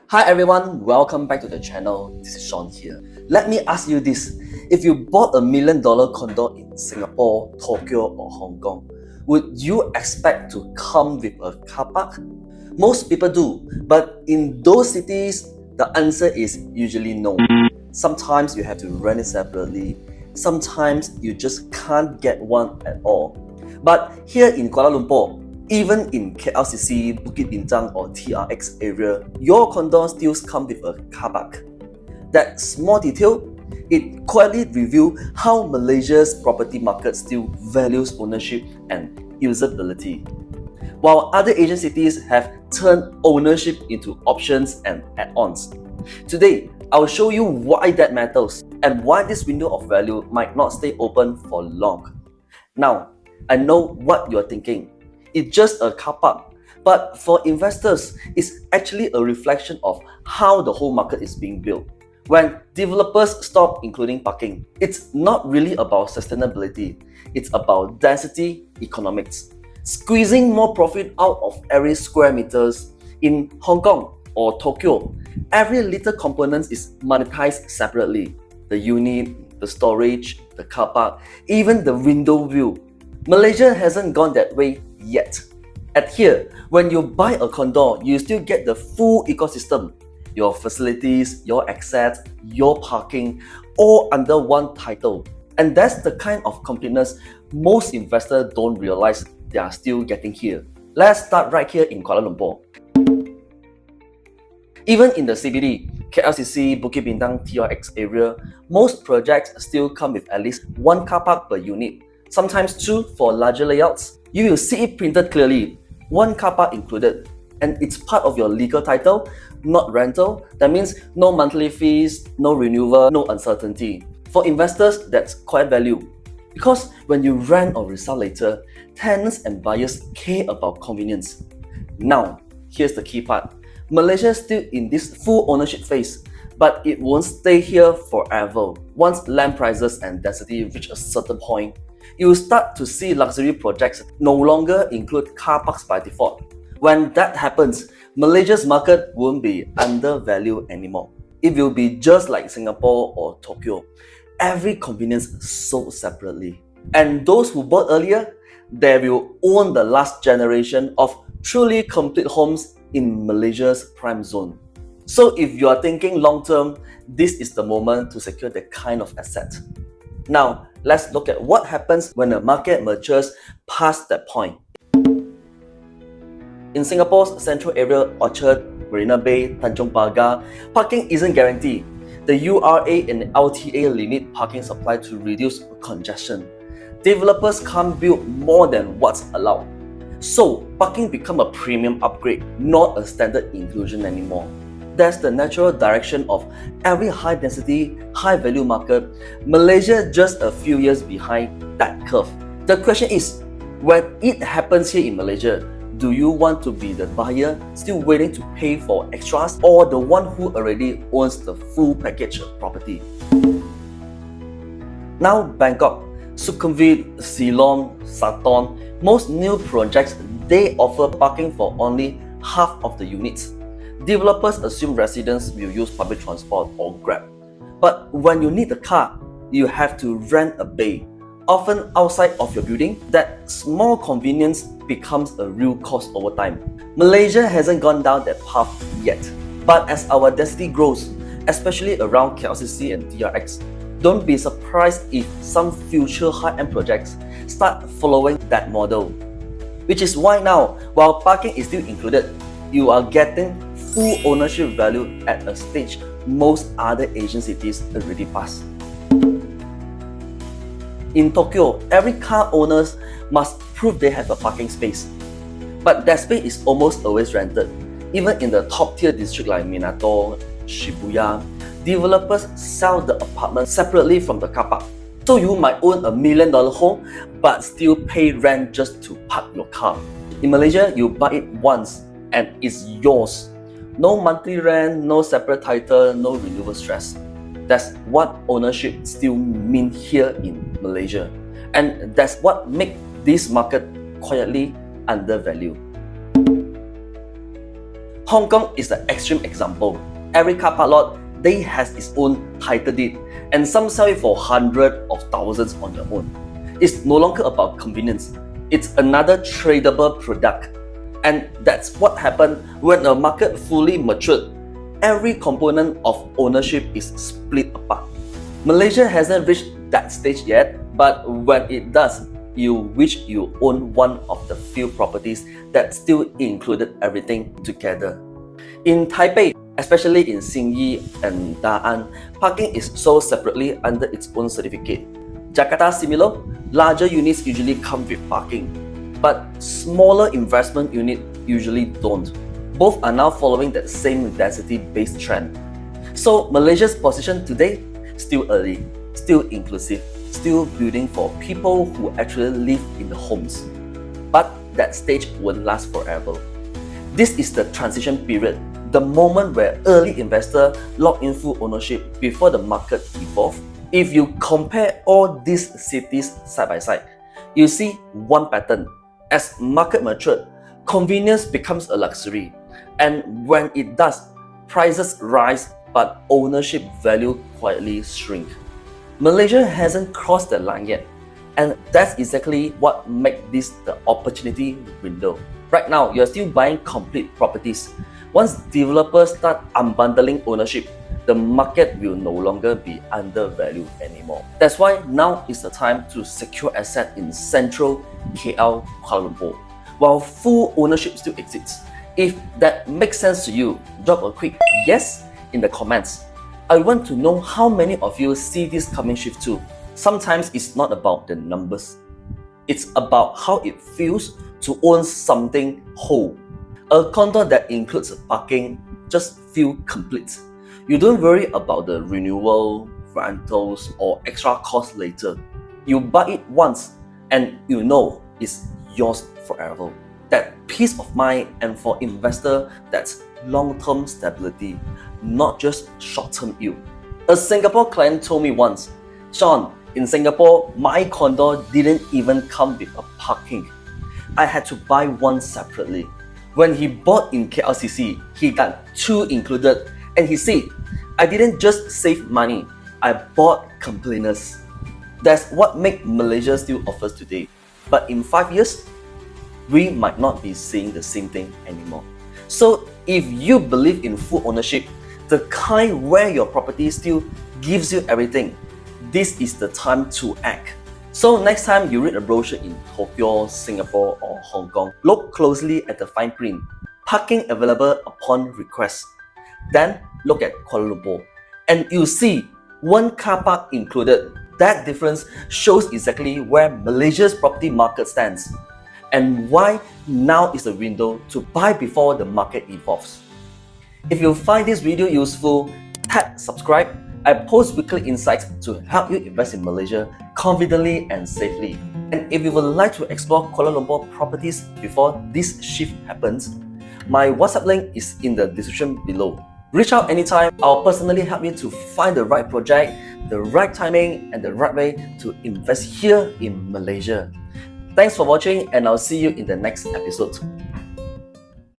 Hi everyone, welcome back to the channel. This is Sean here. Let me ask you this. If you bought a $1 million condo in Singapore, Tokyo or Hong Kong, would you expect to come with a car park? Most people do, but in those cities, the answer is usually no. Sometimes you have to rent it separately. Sometimes you just can't get one at all. But here in Kuala Lumpur, even in KLCC, Bukit Bintang or TRX area, your condo still comes with a car park. That small detail, it quietly reveals how Malaysia's property market still values ownership and usability. While other Asian cities have turned ownership into options and add-ons. Today, I will show you why that matters and why this window of value might not stay open for long. Now, I know what you're thinking. It's just a car park, but for investors, it's actually a reflection of how the whole market is being built. When developers stop including parking, it's not really about sustainability, it's about density economics. Squeezing more profit out of every square meters. In Hong Kong or Tokyo, every little component is monetized separately. The unit, the storage, the car park, even the window view. Malaysia hasn't gone that way yet. At here, when you buy a condo, you still get the full ecosystem. Your facilities, your access, your parking, all under one title. And that's the kind of completeness most investors don't realize they are still getting here. Let's start right here in Kuala Lumpur. Even in the CBD, KLCC, Bukit Bintang, TRX area, most projects still come with at least one car park per unit, sometimes two for larger layouts. You will see it printed clearly, one car park included, and it's part of your legal title, not rental. That means no monthly fees, no renewal, no uncertainty. For investors, that's quite value. Because when you rent or resell later, tenants and buyers care about convenience. Now, here's the key part. Malaysia is still in this full ownership phase, but it won't stay here forever. Once land prices and density reach a certain point, you will start to see luxury projects no longer include car parks by default. When that happens, Malaysia's market won't be undervalued anymore. It will be just like Singapore or Tokyo. Every convenience sold separately. And those who bought earlier, they will own the last generation of truly complete homes in Malaysia's prime zone. So if you are thinking long term, this is the moment to secure that kind of asset. Now, let's look at what happens when the market matures past that point. In Singapore's central area, Orchard, Marina Bay, Tanjong Pagar, parking isn't guaranteed. The URA and LTA limit parking supply to reduce congestion. Developers can't build more than what's allowed. So, parking becomes a premium upgrade, not a standard inclusion anymore. That's the natural direction of every high-density, high-value market. Malaysia just a few years behind that curve. The question is, when it happens here in Malaysia, do you want to be the buyer still waiting to pay for extras or the one who already owns the full package of property? Now Bangkok, Sukhumvit, Silom, Saton, most new projects, they offer parking for only half of the units. Developers assume residents will use public transport or Grab. But when you need a car, you have to rent a bay, often outside of your building. That small convenience becomes a real cost over time. Malaysia hasn't gone down that path yet. But as our density grows, especially around KLCC and TRX, don't be surprised if some future high-end projects start following that model. Which is why now, while parking is still included, you are getting full ownership value at a stage most other Asian cities already passed. In Tokyo, every car owner must prove they have a parking space. But that space is almost always rented. Even in the top tier district like Minato, Shibuya, developers sell the apartment separately from the car park. So you might own a $1 million home but still pay rent just to park your car. In Malaysia, you buy it once and it's yours. No monthly rent, no separate title, no renewal stress. That's what ownership still means here in Malaysia. And that's what makes this market quietly undervalued. Hong Kong is the extreme example. Every car park lot, they has its own title deed, and some sell it for hundreds of thousands on their own. It's no longer about convenience. It's another tradable product. And that's what happened when the market fully matured. Every component of ownership is split apart. Malaysia hasn't reached that stage yet, but when it does, you wish you own one of the few properties that still included everything together. In Taipei, especially in Xinyi and Da'an, parking is sold separately under its own certificate. Jakarta similar, larger units usually come with parking, but smaller investment units usually don't. Both are now following that same density-based trend. So Malaysia's position today, still early, still inclusive, still building for people who actually live in the homes. But that stage won't last forever. This is the transition period, the moment where early investors lock in full ownership before the market evolves. If you compare all these cities side by side, you see one pattern. As market matured, convenience becomes a luxury. And when it does, prices rise but ownership value quietly shrink. Malaysia hasn't crossed the line yet, and that's exactly what makes this the opportunity window. Right now, you're still buying complete properties. Once developers start unbundling ownership, the market will no longer be undervalued anymore. That's why now is the time to secure asset in central KL, Kuala Lumpur, while full ownership still exists. If that makes sense to you, drop a quick yes in the comments. I want to know how many of you see this coming shift too. Sometimes it's not about the numbers. It's about how it feels to own something whole. A condo that includes parking just feels complete. You don't worry about the renewal, rentals, or extra costs later. You buy it once and you know it's yours forever. That peace of mind, and for investor, that's long-term stability, not just short-term yield. A Singapore client told me once, Sean, in Singapore, my condo didn't even come with a parking. I had to buy one separately. When he bought in KLCC, he got two included, and he said, I didn't just save money, I bought completeness. That's what makes Malaysia still offers today. But in 5 years, we might not be seeing the same thing anymore. So if you believe in full ownership, the kind where your property still gives you everything, this is the time to act. So next time you read a brochure in Tokyo, Singapore, or Hong Kong, look closely at the fine print. Parking available upon request. Then look at Kuala Lumpur, and you see one car park included. That difference shows exactly where Malaysia's property market stands, and why now is the window to buy before the market evolves. If you find this video useful, tap subscribe. I post weekly insights to help you invest in Malaysia confidently and safely. And if you would like to explore Kuala Lumpur properties before this shift happens, my WhatsApp link is in the description below. Reach out anytime. I'll personally help you to find the right project, the right timing, and the right way to invest here in Malaysia. Thanks for watching, and I'll see you in the next episode.